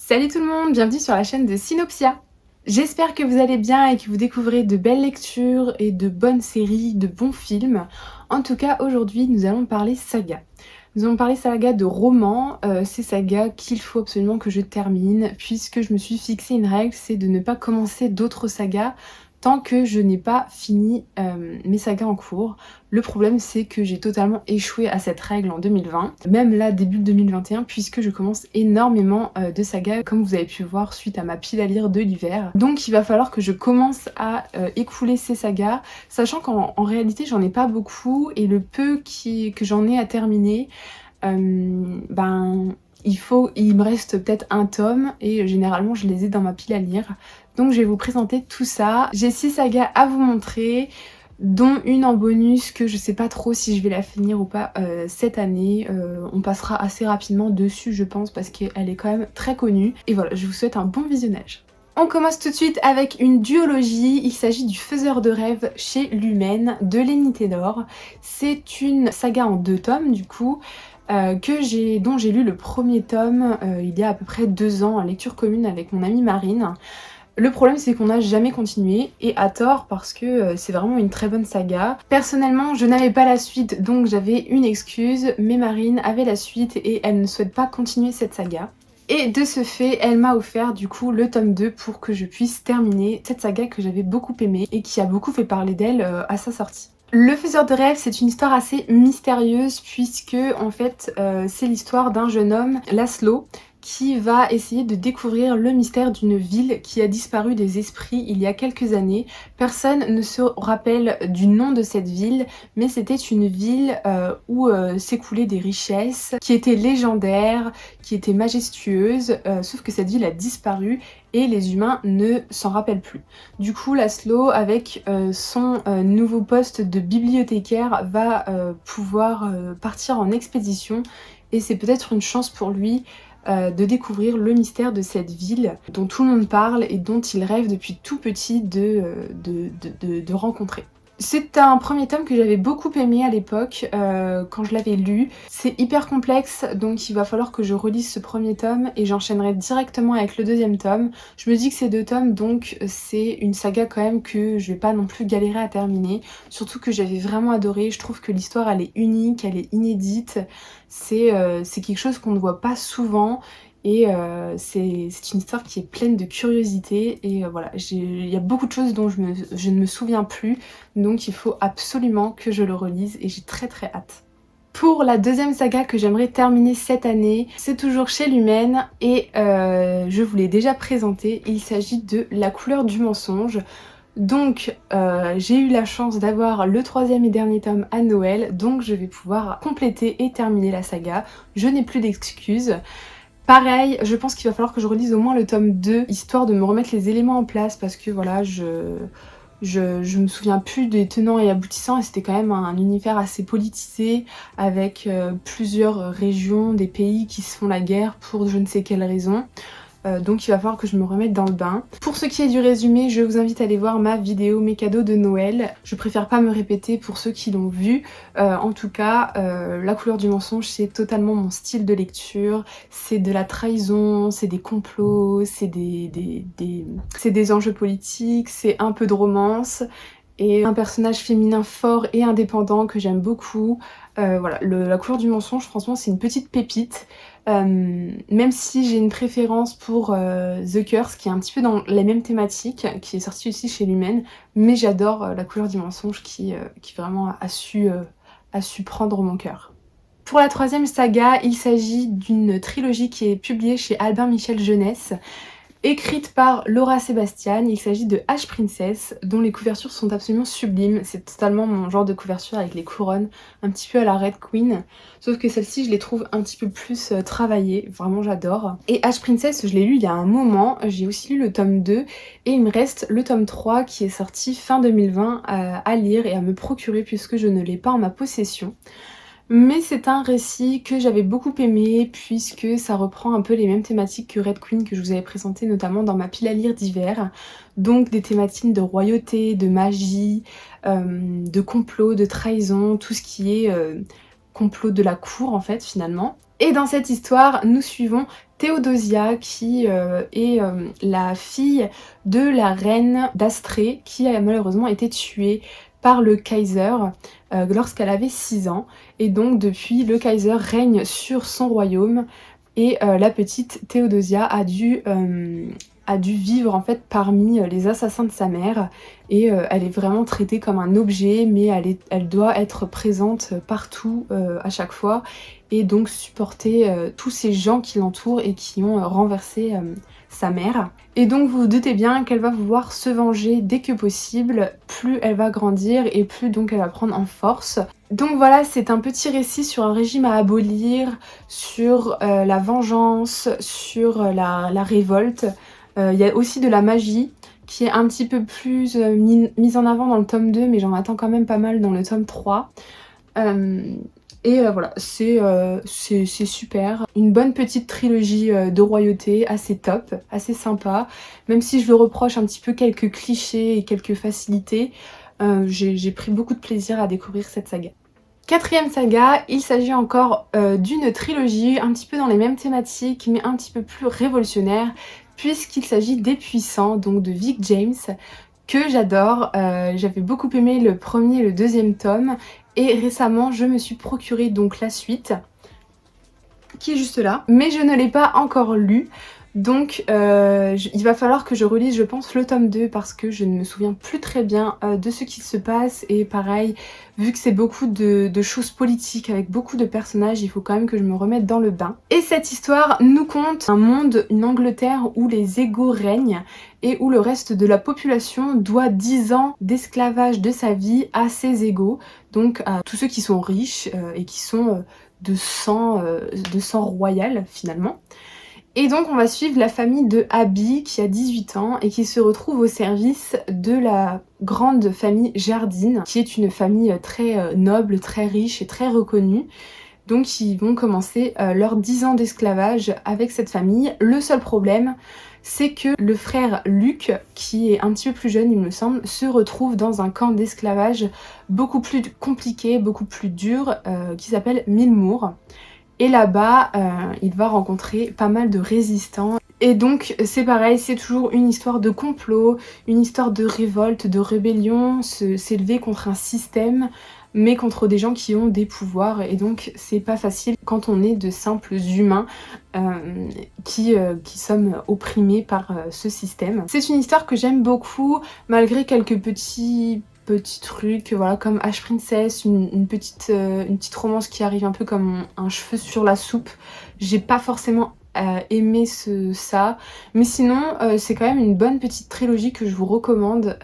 Salut tout le monde, bienvenue sur la chaîne de Synopsia. J'espère que vous allez bien et que vous découvrez de belles lectures et de bonnes séries, de bons films. En tout cas, aujourd'hui, nous allons parler saga. Nous allons parler saga de romans, ces sagas qu'il faut absolument que je termine, puisque je me suis fixé une règle, c'est de ne pas commencer d'autres sagas tant que je n'ai pas fini mes sagas en cours. Le problème, c'est que j'ai totalement échoué à cette règle en 2020, même là début 2021, puisque je commence énormément de sagas, comme vous avez pu voir suite à ma pile à lire de l'hiver. Donc il va falloir que je commence à écouler ces sagas, sachant qu'en réalité j'en ai pas beaucoup, et le peu que j'en ai à terminer, il me reste peut-être un tome, et généralement je les ai dans ma pile à lire. Donc je vais vous présenter tout ça. J'ai 6 sagas à vous montrer, dont une en bonus que je sais pas trop si je vais la finir ou pas cette année. On passera assez rapidement dessus je pense parce qu'elle est quand même très connue. Et voilà, je vous souhaite un bon visionnage. On commence tout de suite avec une duologie. Il s'agit du Faiseur de rêves chez Lumen de Lenny Taylor. C'est une saga en 2 tomes du coup. Dont j'ai lu le premier tome il y a à peu près 2 ans en lecture commune avec mon amie Marine. Le problème c'est qu'on n'a jamais continué, et à tort parce que c'est vraiment une très bonne saga. Personnellement je n'avais pas la suite donc j'avais une excuse, mais Marine avait la suite et elle ne souhaite pas continuer cette saga. Et de ce fait elle m'a offert du coup le tome 2 pour que je puisse terminer cette saga que j'avais beaucoup aimée et qui a beaucoup fait parler d'elle à sa sortie. Le Faiseur de rêves, c'est une histoire assez mystérieuse puisque en fait c'est l'histoire d'un jeune homme, Laszlo, qui va essayer de découvrir le mystère d'une ville qui a disparu des esprits il y a quelques années. Personne ne se rappelle du nom de cette ville, mais c'était une ville où s'écoulaient des richesses, qui était légendaire, qui était majestueuse, sauf que cette ville a disparu et les humains ne s'en rappellent plus. Du coup, Laszlo, avec son nouveau poste de bibliothécaire, va pouvoir partir en expédition, et c'est peut-être une chance pour lui de découvrir le mystère de cette ville dont tout le monde parle et dont il rêve depuis tout petit de rencontrer. C'est un premier tome que j'avais beaucoup aimé à l'époque quand je l'avais lu. C'est hyper complexe donc il va falloir que je relise ce premier tome et j'enchaînerai directement avec le deuxième tome. Je me dis que ces 2 tomes donc c'est une saga quand même que je vais pas non plus galérer à terminer. Surtout que j'avais vraiment adoré, je trouve que l'histoire elle est unique, elle est inédite. C'est quelque chose qu'on ne voit pas souvent. Et c'est une histoire qui est pleine de curiosité et voilà, il y a beaucoup de choses dont je ne me souviens plus, donc il faut absolument que je le relise et j'ai très hâte. Pour la deuxième saga que j'aimerais terminer cette année, c'est toujours chez Lumen et je vous l'ai déjà présenté, il s'agit de La couleur du mensonge. Donc j'ai eu la chance d'avoir le 3e et dernier tome à Noël, donc je vais pouvoir compléter et terminer la saga. Je n'ai plus d'excuses. Pareil, je pense qu'il va falloir que je relise au moins le tome 2, histoire de me remettre les éléments en place, parce que voilà, je me souviens plus des tenants et aboutissants, et c'était quand même un univers assez politisé, avec plusieurs régions, des pays qui se font la guerre pour je ne sais quelle raison. Donc il va falloir que je me remette dans le bain. Pour ce qui est du résumé, je vous invite à aller voir ma vidéo mes cadeaux de Noël. Je préfère pas me répéter pour ceux qui l'ont vu. En tout cas, La couleur du mensonge, c'est totalement mon style de lecture. C'est de la trahison, c'est des complots, c'est des enjeux politiques, c'est un peu de romance. Et un personnage féminin fort et indépendant que j'aime beaucoup. Voilà, La couleur du mensonge, franchement, c'est une petite pépite. Même si j'ai une préférence pour The Curse, qui est un petit peu dans les mêmes thématiques, qui est sorti aussi chez Lumen, mais j'adore La couleur du mensonge qui vraiment a su prendre mon cœur. Pour la 3e saga, il s'agit d'une trilogie qui est publiée chez Albin Michel Jeunesse, écrite par Laura Sébastien. Il s'agit de H-Princess, dont les couvertures sont absolument sublimes. C'est totalement mon genre de couverture avec les couronnes, un petit peu à la Red Queen. Sauf que celle-ci, je les trouve un petit peu plus travaillées. Vraiment, j'adore. Et H-Princess, je l'ai lu il y a un moment. J'ai aussi lu le tome 2. Et il me reste le tome 3 qui est sorti fin 2020 à lire et à me procurer puisque je ne l'ai pas en ma possession. Mais c'est un récit que j'avais beaucoup aimé puisque ça reprend un peu les mêmes thématiques que Red Queen que je vous avais présenté notamment dans ma pile à lire d'hiver. Donc des thématiques de royauté, de magie, de complot, de trahison, tout ce qui est complot de la cour en fait finalement. Et dans cette histoire, nous suivons Théodosia qui est la fille de la reine d'Astrée qui a malheureusement été tuée par le Kaiser lorsqu'elle avait 6 ans. Et donc depuis, le Kaiser règne sur son royaume et la petite Théodosia a dû vivre en fait parmi les assassins de sa mère et elle est vraiment traitée comme un objet, mais elle doit être présente partout à chaque fois et donc supporter tous ces gens qui l'entourent et qui ont renversé sa mère. Et donc vous vous doutez bien qu'elle va vouloir se venger dès que possible, plus elle va grandir et plus donc elle va prendre en force. Donc voilà, c'est un petit récit sur un régime à abolir, sur la vengeance, sur la révolte. Il y a aussi de la magie qui est un petit peu plus mise en avant dans le tome 2, mais j'en attends quand même pas mal dans le tome 3. Voilà, c'est super. Une bonne petite trilogie de royauté, assez top, assez sympa. Même si je le reproche un petit peu quelques clichés et quelques facilités, j'ai pris beaucoup de plaisir à découvrir cette saga. Quatrième saga, il s'agit encore d'une trilogie un petit peu dans les mêmes thématiques mais un petit peu plus révolutionnaire puisqu'il s'agit des Puissants, donc de Vic James, que j'adore. J'avais beaucoup aimé le premier et le deuxième tome et récemment je me suis procuré donc la suite qui est juste là, mais je ne l'ai pas encore lu. Donc il va falloir que je relise je pense le tome 2 parce que je ne me souviens plus très bien de ce qui se passe et pareil, vu que c'est beaucoup de choses politiques avec beaucoup de personnages, il faut quand même que je me remette dans le bain. Et cette histoire nous conte un monde, une Angleterre où les égaux règnent et où le reste de la population doit 10 ans d'esclavage de sa vie à ses égaux, donc à tous ceux qui sont riches et qui sont de sang royal finalement. Et donc on va suivre la famille de Abby qui a 18 ans et qui se retrouve au service de la grande famille Jardine, qui est une famille très noble, très riche et très reconnue. Donc ils vont commencer leurs 10 ans d'esclavage avec cette famille. Le seul problème, c'est que le frère Luc, qui est un petit peu plus jeune il me semble, se retrouve dans un camp d'esclavage beaucoup plus compliqué, beaucoup plus dur, qui s'appelle Millmoor. Et là-bas, il va rencontrer pas mal de résistants. Et donc c'est pareil, c'est toujours une histoire de complot, une histoire de révolte, de rébellion, s'élever contre un système, mais contre des gens qui ont des pouvoirs. Et donc c'est pas facile quand on est de simples humains qui sommes opprimés par ce système. C'est une histoire que j'aime beaucoup, malgré quelques petits trucs, voilà, comme Ash Princess, une petite romance qui arrive un peu comme un cheveu sur la soupe. J'ai pas forcément aimé ça, mais sinon c'est quand même une bonne petite trilogie que je vous recommande.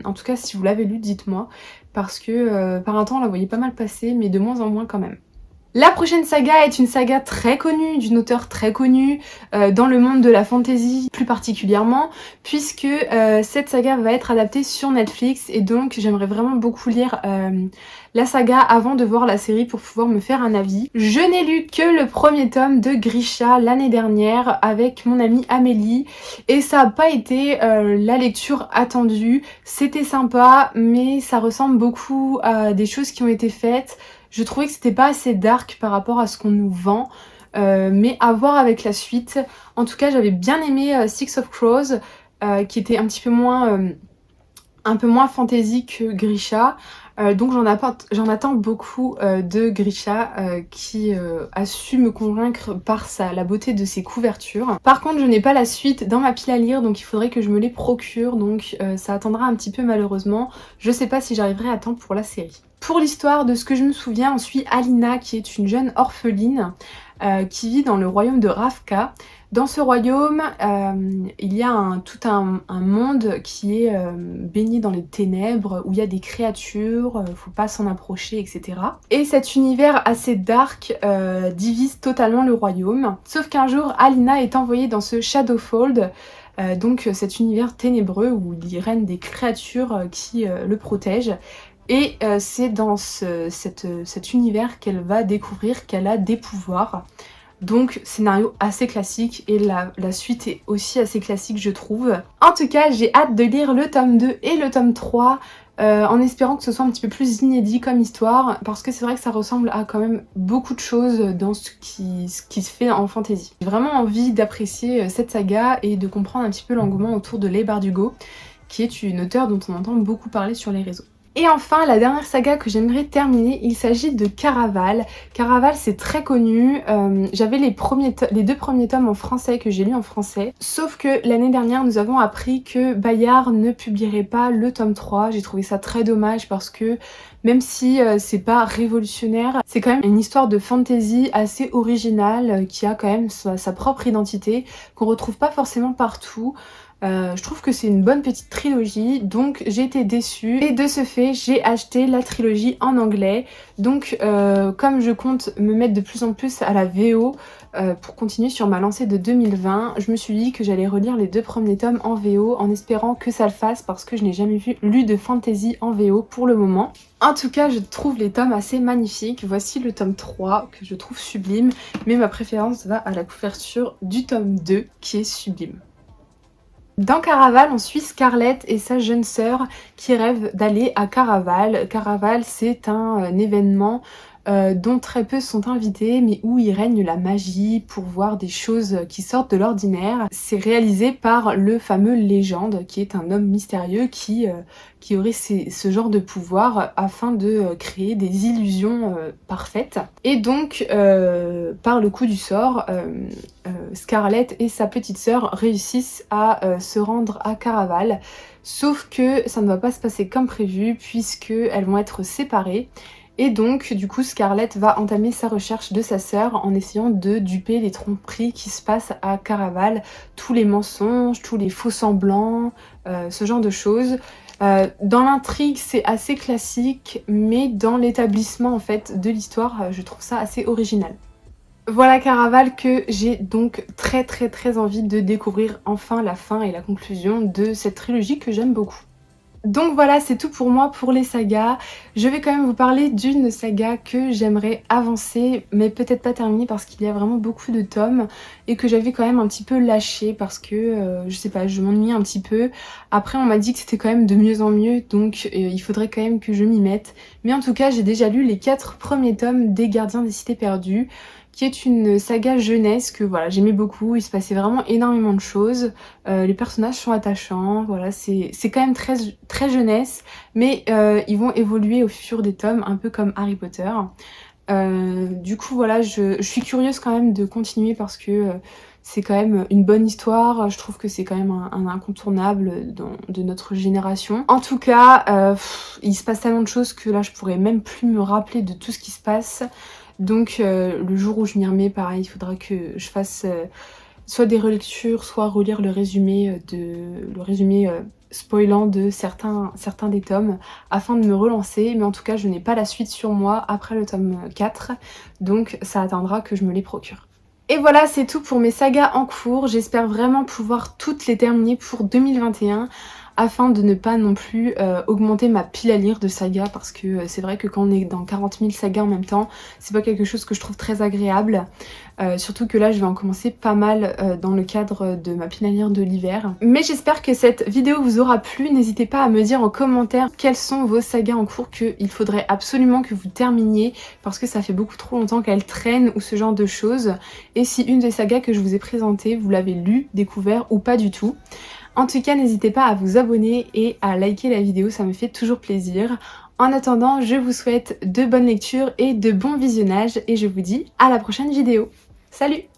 En tout cas si vous l'avez lu, dites-moi, parce que par un temps on la voyait pas mal passer, mais de moins en moins quand même. La prochaine saga est une saga très connue, d'une auteure très connue dans le monde de la fantasy plus particulièrement, puisque cette saga va être adaptée sur Netflix et donc j'aimerais vraiment beaucoup lire la saga avant de voir la série pour pouvoir me faire un avis. Je n'ai lu que le premier tome de Grisha l'année dernière avec mon amie Amélie et ça n'a pas été la lecture attendue. C'était sympa mais ça ressemble beaucoup à des choses qui ont été faites. Je trouvais que c'était pas assez dark par rapport à ce qu'on nous vend, mais à voir avec la suite. En tout cas, j'avais bien aimé Six of Crows, qui était un peu moins fantasy que Grisha. Donc j'en attends beaucoup de Grisha qui a su me convaincre par la beauté de ses couvertures. Par contre je n'ai pas la suite dans ma pile à lire, donc il faudrait que je me les procure, donc ça attendra un petit peu malheureusement. Je sais pas si j'arriverai à temps pour la série. Pour l'histoire, de ce que je me souviens, on suit Alina qui est une jeune orpheline qui vit dans le royaume de Ravka. Dans ce royaume, il y a tout un monde qui est baigné dans les ténèbres, où il y a des créatures, faut pas s'en approcher, etc. Et cet univers assez dark divise totalement le royaume. Sauf qu'un jour, Alina est envoyée dans ce Shadowfold, donc cet univers ténébreux où il règne des créatures qui le protègent. Et c'est dans cet univers qu'elle va découvrir qu'elle a des pouvoirs. Donc scénario assez classique et la suite est aussi assez classique je trouve. En tout cas j'ai hâte de lire le tome 2 et le tome 3. en espérant que ce soit un petit peu plus inédit comme histoire, parce que c'est vrai que ça ressemble à quand même beaucoup de choses dans ce qui se fait en fantasy. J'ai vraiment envie d'apprécier cette saga et de comprendre un petit peu l'engouement autour de Leigh Bardugo, qui est une auteure dont on entend beaucoup parler sur les réseaux. Et enfin, la dernière saga que j'aimerais terminer, il s'agit de Caraval. Caraval, c'est très connu. J'avais les 2 premiers tomes en français que j'ai lus en français. Sauf que l'année dernière, nous avons appris que Bayard ne publierait pas le tome 3. J'ai trouvé ça très dommage parce que même si c'est pas révolutionnaire, c'est quand même une histoire de fantasy assez originale qui a quand même sa propre identité, qu'on retrouve pas forcément partout. Je trouve que c'est une bonne petite trilogie, donc j'ai été déçue et de ce fait j'ai acheté la trilogie en anglais. Donc comme je compte me mettre de plus en plus à la VO pour continuer sur ma lancée de 2020, je me suis dit que j'allais relire les 2 premiers tomes en VO en espérant que ça le fasse parce que je n'ai jamais lu de fantasy en VO pour le moment. En tout cas, je trouve les tomes assez magnifiques. Voici le tome 3 que je trouve sublime, mais ma préférence va à la couverture du tome 2 qui est sublime. Dans Caraval, on suit Scarlett et sa jeune sœur qui rêvent d'aller à Caraval. Caraval, c'est un événement dont très peu sont invités, mais où il règne la magie pour voir des choses qui sortent de l'ordinaire. C'est réalisé par le fameux Légende, qui est un homme mystérieux qui aurait ce genre de pouvoir afin de créer des illusions parfaites. Et donc, par le coup du sort, Scarlett et sa petite sœur réussissent à se rendre à Caraval. Sauf que ça ne va pas se passer comme prévu puisqu'elles vont être séparées. Et donc, du coup, Scarlett va entamer sa recherche de sa sœur en essayant de duper les tromperies qui se passent à Caraval, tous les mensonges, tous les faux semblants, ce genre de choses. Dans l'intrigue, c'est assez classique, mais dans l'établissement en fait de l'histoire, je trouve ça assez original. Voilà Caraval que j'ai donc très envie de découvrir enfin la fin et la conclusion de cette trilogie que j'aime beaucoup. Donc voilà, c'est tout pour moi pour les sagas. Je vais quand même vous parler d'une saga que j'aimerais avancer, mais peut-être pas terminer parce qu'il y a vraiment beaucoup de tomes et que j'avais quand même un petit peu lâché parce que, je sais pas, je m'ennuyais un petit peu. Après, on m'a dit que c'était quand même de mieux en mieux, donc il faudrait quand même que je m'y mette. Mais en tout cas, j'ai déjà lu les 4 premiers tomes des Gardiens des Cités Perdues, qui est une saga jeunesse que voilà, j'aimais beaucoup, il se passait vraiment énormément de choses, les personnages sont attachants, voilà, c'est quand même très jeunesse, mais ils vont évoluer au fur des tomes, un peu comme Harry Potter. Du coup voilà, je suis curieuse quand même de continuer parce que c'est quand même une bonne histoire, je trouve que c'est quand même un incontournable de notre génération. En tout cas, il se passe tellement de choses que là je pourrais même plus me rappeler de tout ce qui se passe. Donc le jour où je m'y remets, pareil, il faudra que je fasse soit des relectures, soit relire le résumé spoilant de certains des tomes afin de me relancer. Mais en tout cas, je n'ai pas la suite sur moi après le tome 4, donc ça attendra que je me les procure. Et voilà, c'est tout pour mes sagas en cours. J'espère vraiment pouvoir toutes les terminer pour 2021 afin de ne pas non plus augmenter ma pile à lire de sagas parce que c'est vrai que quand on est dans 40 000 sagas en même temps, c'est pas quelque chose que je trouve très agréable. Surtout que là, je vais en commencer pas mal dans le cadre de ma pile à lire de l'hiver. Mais j'espère que cette vidéo vous aura plu. N'hésitez pas à me dire en commentaire quelles sont vos sagas en cours qu'il faudrait absolument que vous terminiez parce que ça fait beaucoup trop longtemps qu'elles traînent ou ce genre de choses. Et si une des sagas que je vous ai présentées, vous l'avez lue, découvert ou pas du tout. En tout cas, n'hésitez pas à vous abonner et à liker la vidéo, ça me fait toujours plaisir. En attendant, je vous souhaite de bonnes lectures et de bons visionnages et je vous dis à la prochaine vidéo. Salut!